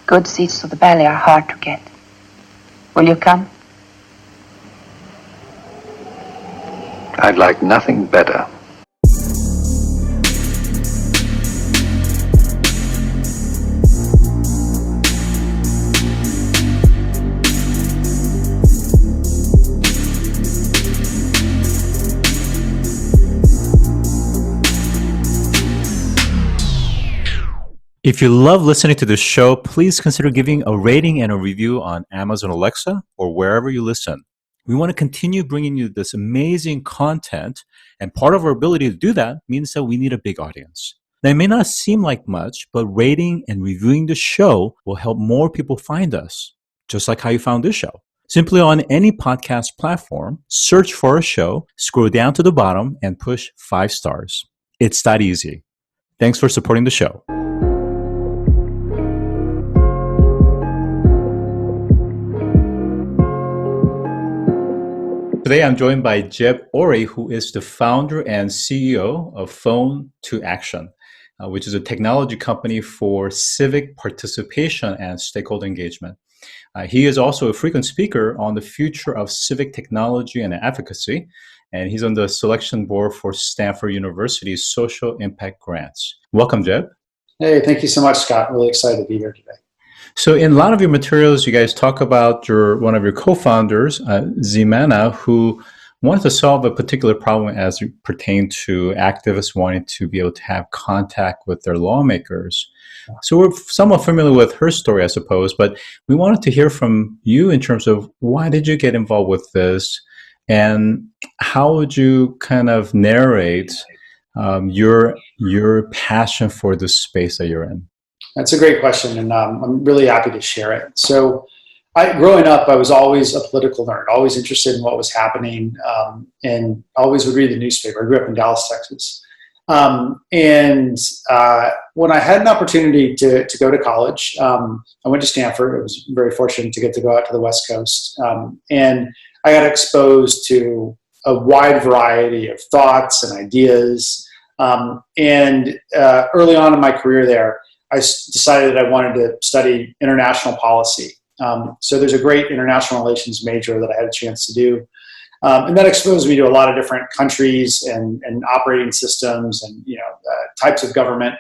Good seats to the belly are hard to get. Will you come? I'd like nothing better. If you love listening to this show, please consider giving a rating and a review on Amazon Alexa or wherever you listen. We want to continue bringing you this amazing content, and part of our ability to do that means that we need a big audience. Now, it may not seem like much, but rating and reviewing the show will help more people find us, just like how you found this show. Simply on any podcast platform, search for our show, scroll down to the bottom, and push 5 stars. It's that easy. Thanks for supporting the show. Today, I'm joined by Jeb Ory, who is the founder and CEO of Phone2Action, which is a technology company for civic participation and stakeholder engagement. He is also a frequent speaker on the future of civic technology and advocacy, and he's on the selection board for Stanford University's social impact grants. Welcome, Jeb. Hey, thank you so much, Scott. Really excited to be here today. So in a lot of your materials, you guys talk about one of your co-founders, Ximena, who wanted to solve a particular problem as it pertained to activists wanting to be able to have contact with their lawmakers. So we're somewhat familiar with her story, I suppose, but we wanted to hear from you in terms of why did you get involved with this, and how would you kind of narrate your passion for the space that you're in? That's a great question, and I'm really happy to share it. So growing up, I was always a political nerd, always interested in what was happening, and always would read the newspaper. I grew up in Dallas, Texas. And when I had an opportunity to go to college, I went to Stanford. I was very fortunate to get to go out to the West Coast. And I got exposed to a wide variety of thoughts and ideas. And early on in my career there, I decided I wanted to study international policy. So there's a great international relations major that I had a chance to do. And that exposed me to a lot of different countries and operating systems and types of government.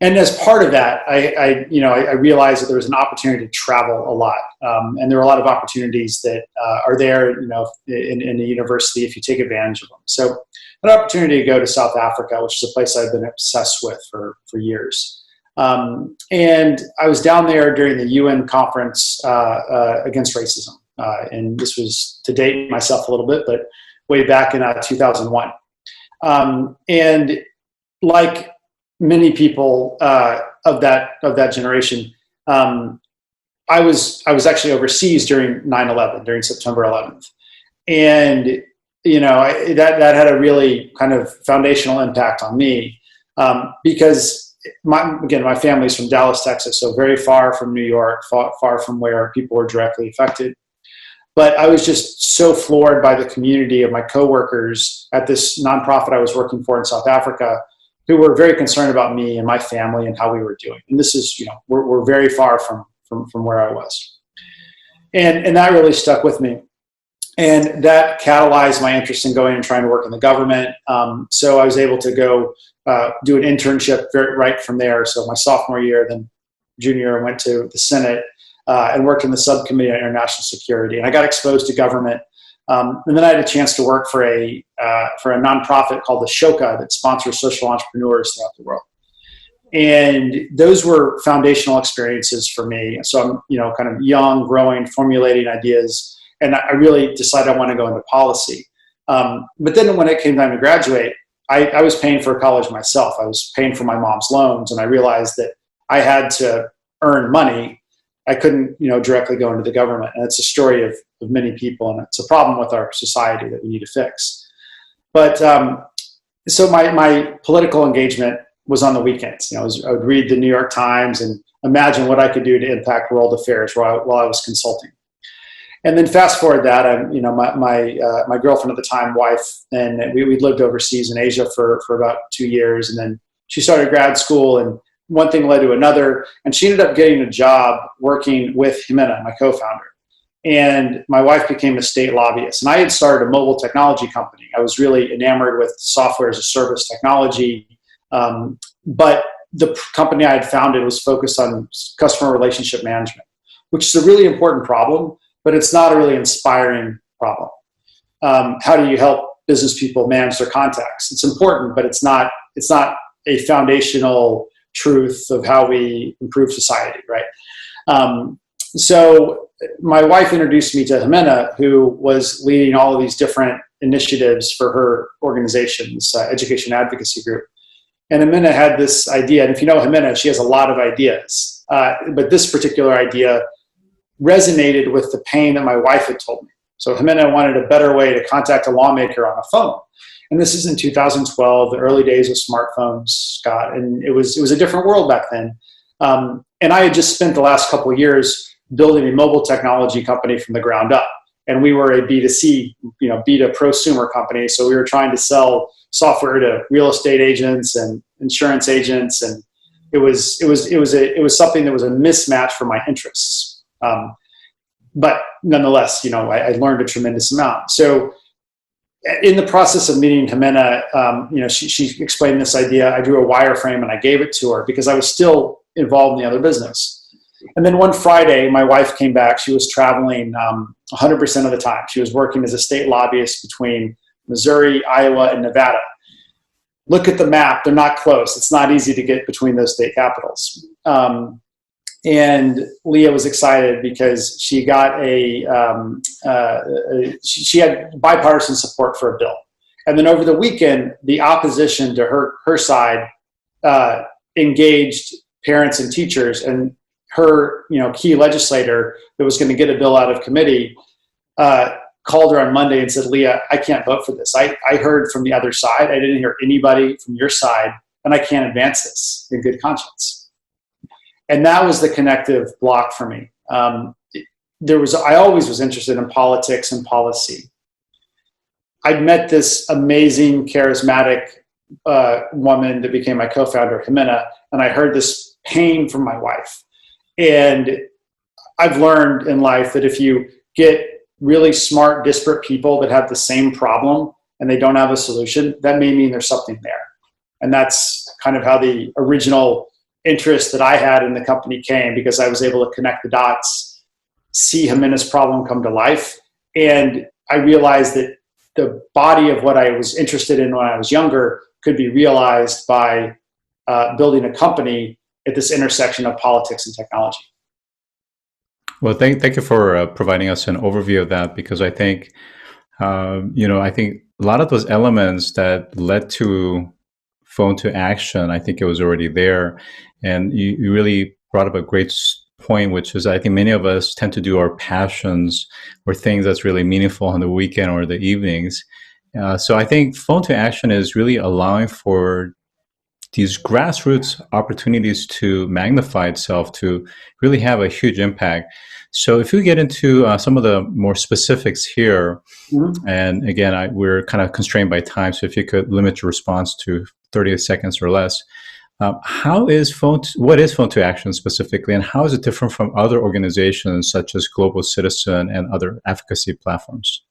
And as part of that, I realized that there was an opportunity to travel a lot. And there are a lot of opportunities that are there, in the university if you take advantage of them. So an opportunity to go to South Africa, which is a place I've been obsessed with for years. And I was down there during the UN conference against racism. And this was, to date myself a little bit, but way back in 2001. And like many people of that generation, I was actually overseas during 9/11, during September 11th. And that had a really kind of foundational impact on me, because my family's from Dallas, Texas, so very far from New York, far from where people were directly affected. But I was just so floored by the community of my coworkers at this nonprofit I was working for in South Africa, who were very concerned about me and my family and how we were doing. And this is, we're very far from where I was. And that really stuck with me. And that catalyzed my interest in going and trying to work in the government. So I was able to go do an internship right from there. So my sophomore year, then junior year, I went to the Senate and worked in the subcommittee on international security. And I got exposed to government. And then I had a chance to work for a nonprofit called the Shoka that sponsors social entrepreneurs throughout the world. And those were foundational experiences for me. So I'm, kind of young, growing, formulating ideas. And I really decided I want to go into policy. But then when it came time to graduate, I was paying for college myself. I was paying for my mom's loans. And I realized that I had to earn money. I couldn't, directly go into the government. And it's a story of many people. And it's a problem with our society that we need to fix. But so my political engagement was on the weekends. I would read the New York Times and imagine what I could do to impact world affairs while I was consulting. And then fast forward that, my girlfriend at the time, wife, and we lived overseas in Asia for about 2 years. And then she started grad school, and one thing led to another, and she ended up getting a job working with Ximena, my co-founder. And my wife became a state lobbyist. And I had started a mobile technology company. I was really enamored with software as a service technology. But the company I had founded was focused on customer relationship management, which is a really important problem, but it's not a really inspiring problem. How do you help business people manage their contacts? It's important, but it's not a foundational truth of how we improve society, right? So my wife introduced me to Ximena, who was leading all of these different initiatives for her organization's education advocacy group. And Ximena had this idea, and if you know Ximena, she has a lot of ideas. But this particular idea resonated with the pain that my wife had told me. So Ximena wanted a better way to contact a lawmaker on a phone. And this is in 2012, the early days of smartphones, Scott, and it was a different world back then. And I had just spent the last couple of years building a mobile technology company from the ground up. And we were a B2C, B2 prosumer company. So we were trying to sell software to real estate agents and insurance agents. And it was something that was a mismatch for my interests. But nonetheless, I learned a tremendous amount. So in the process of meeting Ximena, she explained this idea. I drew a wireframe and I gave it to her because I was still involved in the other business. And then one Friday, my wife came back. She was traveling 100% of the time. She was working as a state lobbyist between Missouri, Iowa, and Nevada. Look at the map. They're not close. It's not easy to get between those state capitals. And Leah was excited because she got she had bipartisan support for a bill. And then over the weekend, the opposition to her side engaged parents and teachers, and her key legislator that was going to get a bill out of committee called her on Monday and said, Leah, I can't vote for this. I heard from the other side. I didn't hear anybody from your side, and I can't advance this in good conscience. And that was the connective block for me. I always was interested in politics and policy. I'd met this amazing, charismatic woman that became my co-founder, Ximena, and I heard this pain from my wife. And I've learned in life that if you get really smart, disparate people that have the same problem and they don't have a solution, that may mean there's something there. And that's kind of how the original interest that I had in the company came, because I was able to connect the dots, see Ximena's problem come to life. And I realized that the body of what I was interested in when I was younger could be realized by building a company at this intersection of politics and technology. Well, thank you for providing us an overview of that, because I think, I think a lot of those elements that led to Phone2Action, I think it was already there. And you really brought up a great point, which is I think many of us tend to do our passions or things that's really meaningful on the weekend or the evenings. So I think Phone2Action is really allowing for these grassroots opportunities to magnify itself, to really have a huge impact. So if we get into some of the more specifics here, and again, we're kind of constrained by time, so if you could limit your response to 30 seconds or less. What is Phone2Action specifically, and how is it different from other organizations such as Global Citizen and other advocacy platforms?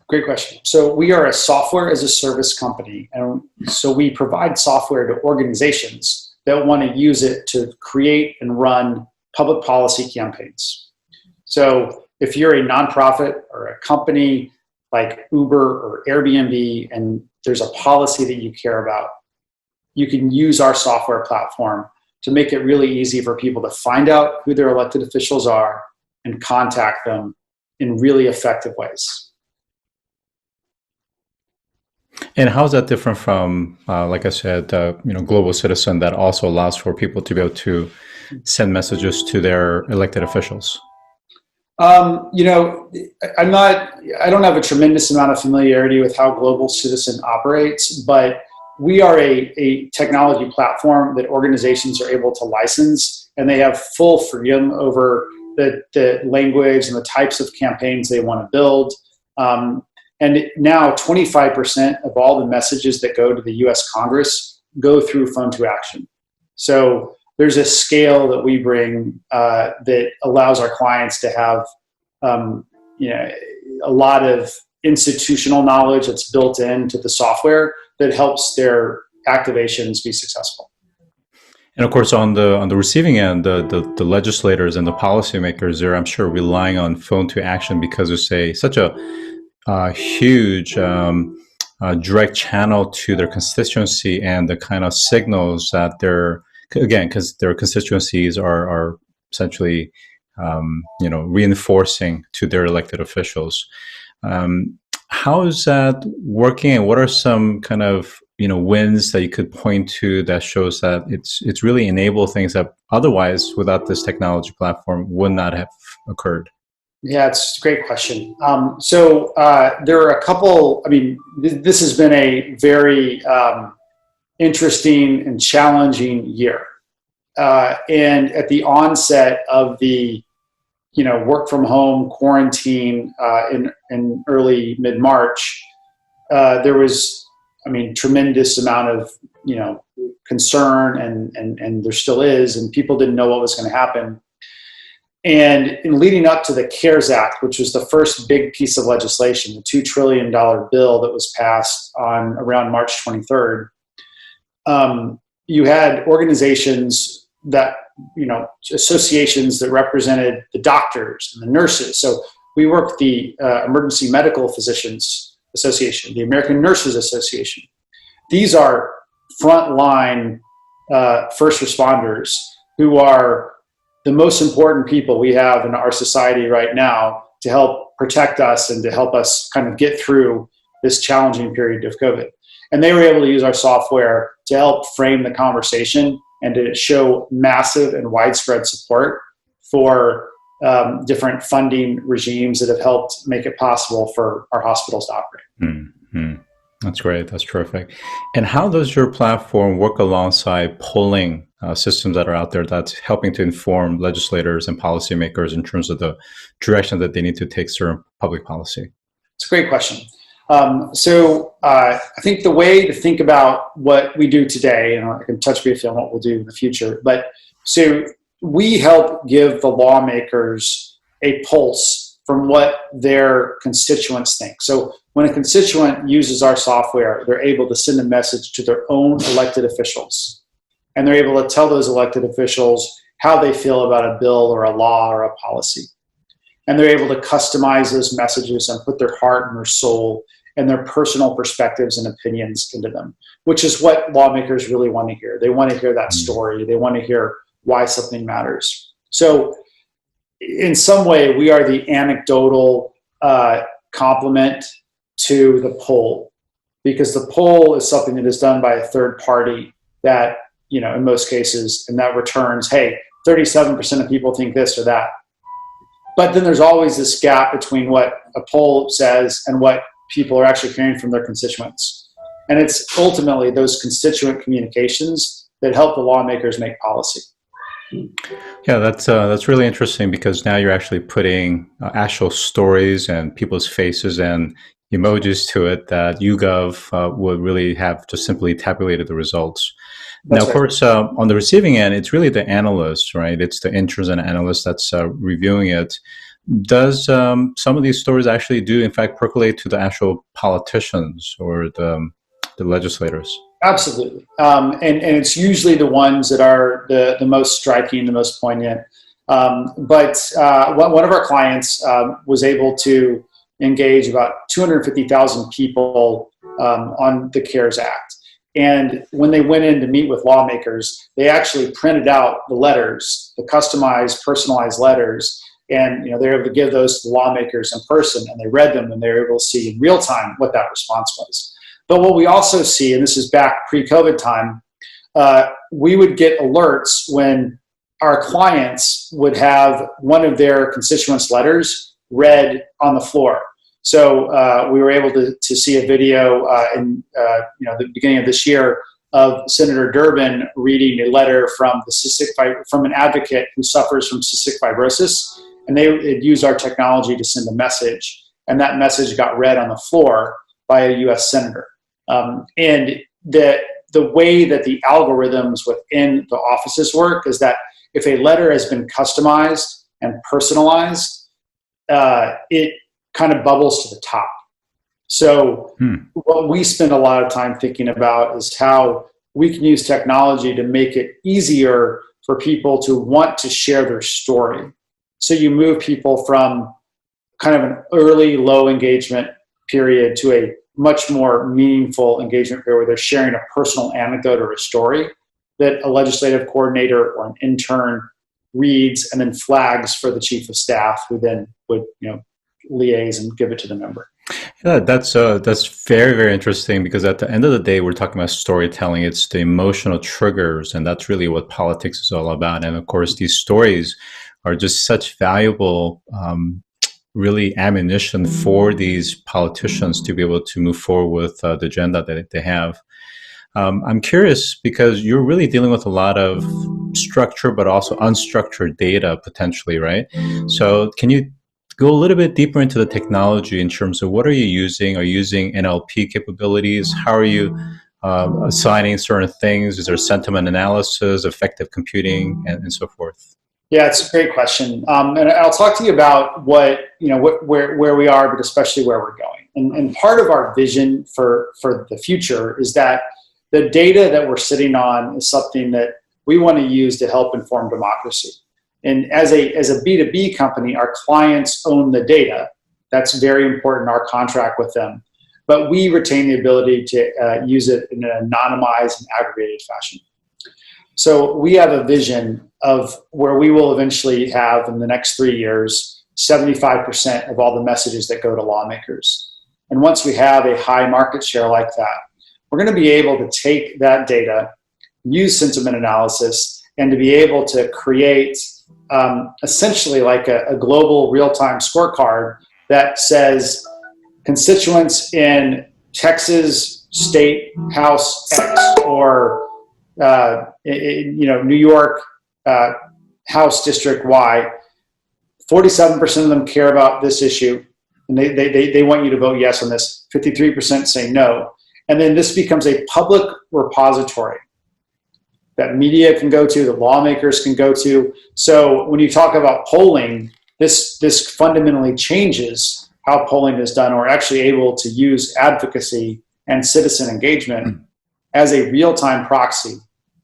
Great question. So we are a software as a service company. And so we provide software to organizations that want to use it to create and run public policy campaigns. So if you're a nonprofit or a company like Uber or Airbnb, and there's a policy that you care about, you can use our software platform to make it really easy for people to find out who their elected officials are and contact them in really effective ways. And how is that different from, like I said, Global Citizen that also allows for people to be able to send messages to their elected officials? I don't have a tremendous amount of familiarity with how Global Citizen operates, but we are a technology platform that organizations are able to license, and they have full freedom over the language and the types of campaigns they want to build. And now 25% of all the messages that go to the US Congress go through Phone2Action. So there's a scale that we bring that allows our clients to have a lot of institutional knowledge that's built into the software that helps their activations be successful. And of course, on the receiving end, the legislators and the policymakers, they're, I'm sure, relying on Phone2Action because it's such a huge direct channel to their constituency and the kind of signals that because their constituencies are essentially reinforcing to their elected officials. How is that working, and what are some kind of wins that you could point to that shows that it's really enabled things that otherwise, without this technology platform, would not have occurred? Yeah, it's a great question. So there are a couple. This has been a very interesting and challenging year. And at the onset of the work from home quarantine in early mid-March, there was tremendous amount of concern and there still is, and people didn't know what was going to happen. And in leading up to the CARES Act, which was the first big piece of legislation, the $2 trillion bill that was passed on around March 23rd, you had organizations that, associations that represented the doctors and the nurses. So we work with the Emergency Medical Physicians Association, the American Nurses Association. These are frontline first responders who are the most important people we have in our society right now to help protect us and to help us kind of get through this challenging period of COVID. And they were able to use our software to help frame the conversation and to show massive and widespread support for different funding regimes that have helped make it possible for our hospitals to operate. Mm-hmm. That's great. That's terrific. And how does your platform work alongside polling systems that are out there that's helping to inform legislators and policymakers in terms of the direction that they need to take certain public policy? It's a great question. So I think the way to think about what we do today, and I can touch briefly on what we'll do in the future, but so we help give the lawmakers a pulse from what their constituents think. So when a constituent uses our software, they're able to send a message to their own elected officials. And they're able to tell those elected officials how they feel about a bill or a law or a policy. And they're able to customize those messages and put their heart and their soul and their personal perspectives and opinions into them, which is what lawmakers really want to hear. They want to hear that story. They want to hear why something matters. So in some way, we are the anecdotal complement to the poll, because the poll is something that is done by a third party that, in most cases, and that returns, hey, 37% of people think this or that. But then there's always this gap between what a poll says and what people are actually hearing from their constituents. And it's ultimately those constituent communications that help the lawmakers make policy. Yeah, that's really interesting, because now you're actually putting actual stories and people's faces and emojis to it that YouGov would really have just simply tabulated the results. Now, of course, on the receiving end, it's really the analyst, right? It's the interns and analysts that's reviewing it. Does some of these stories actually do, in fact, percolate to the actual politicians or the legislators? Absolutely. And it's usually the ones that are the most striking, the most poignant. But one of our clients was able to engage about 250,000 people on the CARES Act. And when they went in to meet with lawmakers, they actually printed out the letters, the customized, personalized letters, and they were able to give those to the lawmakers in person, and they read them, and they were able to see in real time what that response was. But what we also see, and this is back pre-COVID time, we would get alerts when our clients would have one of their constituents' letters read on the floor. So we were able to see a video in the beginning of this year of Senator Durbin reading a letter from from an advocate who suffers from cystic fibrosis, and they had used our technology to send a message, and that message got read on the floor by a U.S. senator. And the way that the algorithms within the offices work is that if a letter has been customized and personalized, it kind of bubbles to the top. So what we spend a lot of time thinking about is how we can use technology to make it easier for people to want to share their story. So you move people from kind of an early low engagement period to a much more meaningful engagement period where they're sharing a personal anecdote or a story that a legislative coordinator or an intern reads and then flags for the chief of staff, who then would liaise and give it to the member. Yeah, that's very, very interesting, because at the end of the day, we're talking about storytelling. It's the emotional triggers, and that's really what politics is all about. And of course, these stories are just such valuable, really ammunition for these politicians to be able to move forward with the agenda that they have. I'm curious, because you're really dealing with a lot of structured but also unstructured data potentially, right? So can you go a little bit deeper into the technology in terms of what are you using? Are you using NLP capabilities? How are you assigning certain things? Is there sentiment analysis, effective computing, and so forth? Yeah, it's a great question, and I'll talk to you about where we are, but especially where we're going. And part of our vision for the future is that the data that we're sitting on is something that we want to use to help inform democracy. And as a B2B company, our clients own the data. That's very important in our contract with them. But we retain the ability to use it in an anonymized and aggregated fashion. So we have a vision of where we will eventually have, in the next 3 years, 75% of all the messages that go to lawmakers. And once we have a high market share like that, we're going to be able to take that data, use sentiment analysis, and to be able to create essentially like a global real-time scorecard that says constituents in Texas State House X or New York House District Y, 47% of them care about this issue, and they want you to vote yes on this. 53% say no, and then this becomes a public repository that media can go to, that lawmakers can go to. So when you talk about polling, this fundamentally changes how polling is done, or actually able to use advocacy and citizen engagement as a real-time proxy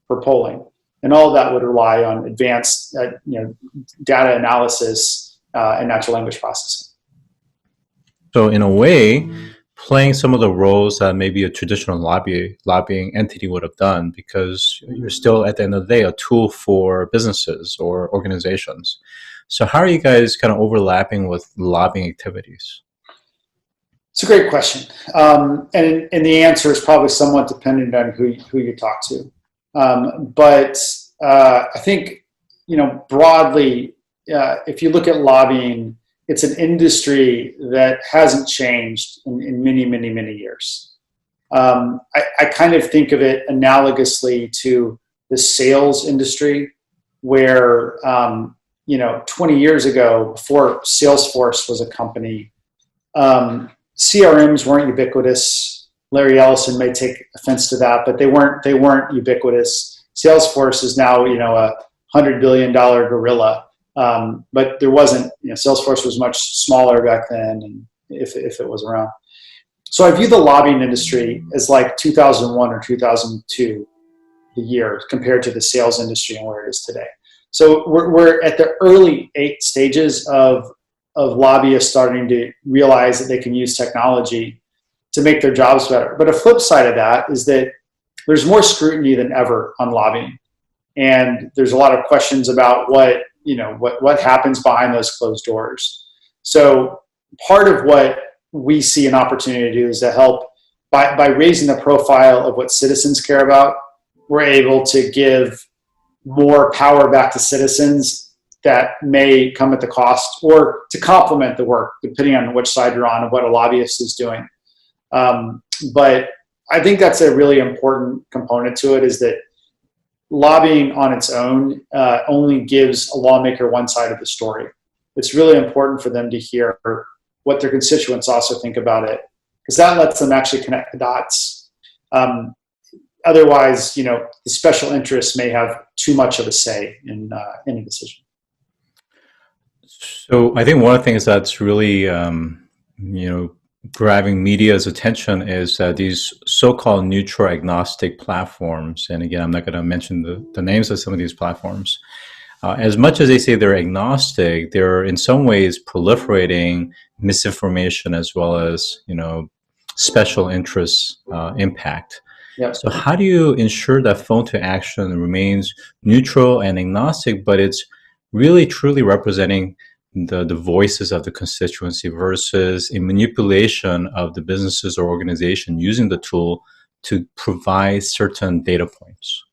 for polling. And all of that would rely on advanced data analysis and natural language processing. So in a way, playing some of the roles that maybe a traditional lobbying entity would have done, because you're still, at the end of the day, a tool for businesses or organizations. So how are you guys kind of overlapping with lobbying activities? It's a great question. And the answer is probably somewhat dependent on who you talk to. But I think, broadly, if you look at lobbying, it's an industry that hasn't changed in many, many, many years. I kind of think of it analogously to the sales industry, where 20 years ago, before Salesforce was a company, CRMs weren't ubiquitous. Larry Ellison may take offense to that, but they weren't ubiquitous. Salesforce is now a $100 billion gorilla. But there wasn't, Salesforce was much smaller back then, and if it was around. So I view the lobbying industry as like 2001 or 2002, the year, compared to the sales industry and where it is today. So we're at the early 8 stages of lobbyists starting to realize that they can use technology to make their jobs better. But a flip side of that is that there's more scrutiny than ever on lobbying. And there's a lot of questions about what happens behind those closed doors. So part of what we see an opportunity to do is to help by raising the profile of what citizens care about. We're able to give more power back to citizens that may come at the cost, or to complement the work, depending on which side you're on, of what a lobbyist is doing. But I think that's a really important component to it, is that lobbying on its own only gives a lawmaker one side of the story. It's really important for them to hear what their constituents also think about it, because that lets them actually connect the dots. otherwise, the special interests may have too much of a say in a decision. So I think one of the things that's really, grabbing media's attention is that these so-called neutral agnostic platforms, and again, I'm not going to mention the names of some of these platforms, as much as they say they're agnostic, they're in some ways proliferating misinformation as well as, special interest impact. Yeah. So how do you ensure that Phone2Action remains neutral and agnostic, but it's really truly representing the voices of the constituency versus a manipulation of the businesses or organization using the tool to provide certain data points?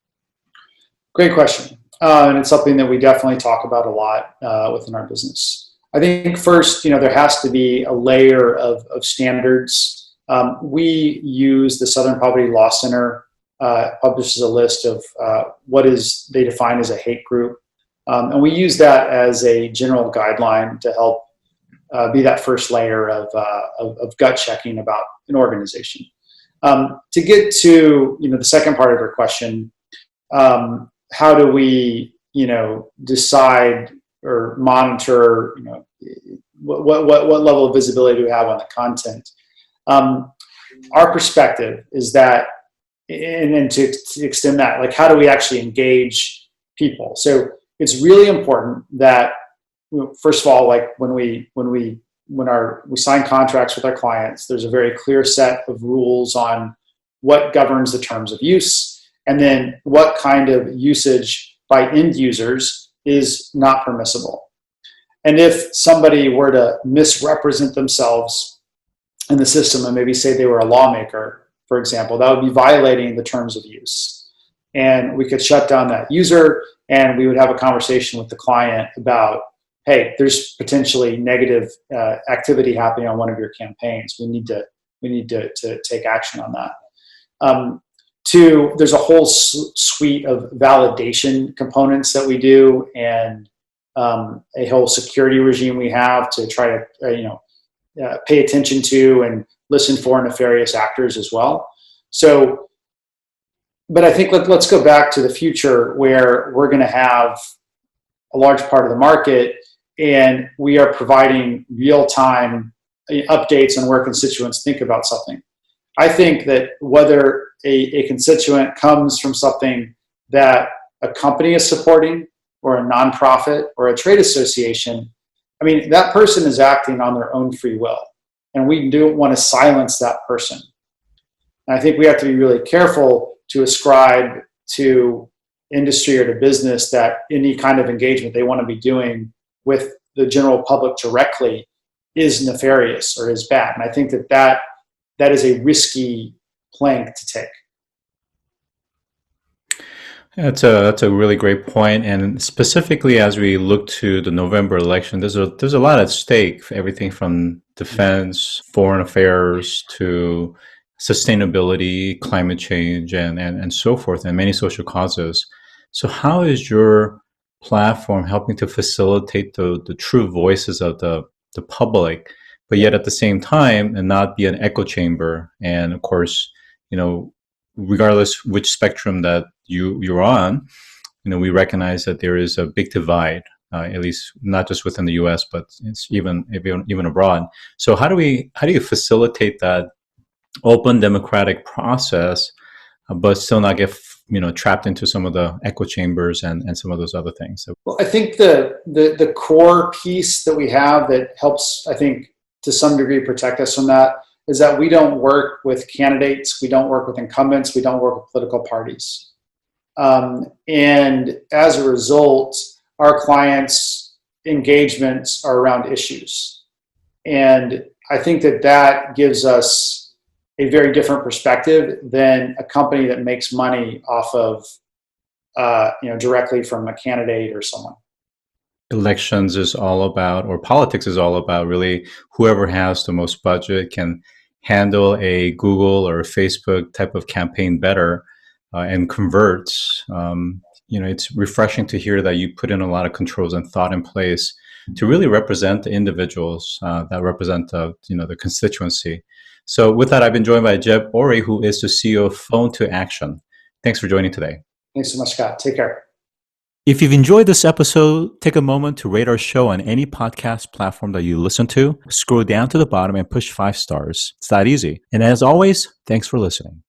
Great question. And it's something that we definitely talk about a lot within our business. I think first, there has to be a layer of standards. We use the Southern Poverty Law Center, publishes a list of what they define as a hate group. And we use that as a general guideline to help be that first layer of gut checking about an organization. To get to the second part of your question, how do we decide or monitor what level of visibility do we have on the content? Our perspective is that, and to extend that, like, how do we actually engage people? So it's really important that, first of all, like when we sign contracts with our clients, there's a very clear set of rules on what governs the terms of use, and then what kind of usage by end users is not permissible. And if somebody were to misrepresent themselves in the system and maybe say they were a lawmaker, for example, that would be violating the terms of use. And we could shut down that user, and we would have a conversation with the client about, hey, there's potentially negative activity happening on one of your campaigns. We need to take action on that. There's a whole suite of validation components that we do, and a whole security regime we have to try to pay attention to and listen for nefarious actors as well. So, but I think let's go back to the future where we're going to have a large part of the market, and we are providing real-time updates on where constituents think about something. I think that whether a constituent comes from something that a company is supporting or a nonprofit or a trade association, I mean, that person is acting on their own free will, and we don't want to silence that person. And I think we have to be really careful to ascribe to industry or to business that any kind of engagement they want to be doing with the general public directly is nefarious or is bad. And I think that is a risky plank to take. That's a really great point. And specifically as we look to the November election, there's a lot at stake, everything from defense, foreign affairs, to sustainability, climate change, and so forth, and many social causes. So how is your platform helping to facilitate the true voices of the public, but yet at the same time and not be an echo chamber? And of course, regardless which spectrum that you're on, we recognize that there is a big divide, at least not just within the U.S., but it's even abroad. So how do you facilitate that open democratic process, but still not get trapped into some of the echo chambers and some of those other things? Well, I think the core piece that we have that helps, I think, to some degree protect us from that is that we don't work with candidates, we don't work with incumbents, we don't work with political parties. And as a result, our clients' engagements are around issues. And I think that gives us a very different perspective than a company that makes money off of, directly from a candidate or someone. Elections is all about, or politics is all about, really whoever has the most budget can handle a Google or a Facebook type of campaign better and converts. It's refreshing to hear that you put in a lot of controls and thought in place to really represent the individuals that represent the constituency. So with that, I've been joined by Jeb Ory, who is the CEO of Phone2Action. Thanks for joining today. Thanks so much, Scott. Take care. If you've enjoyed this episode, take a moment to rate our show on any podcast platform that you listen to. Scroll down to the bottom and push 5 stars. It's that easy. And as always, thanks for listening.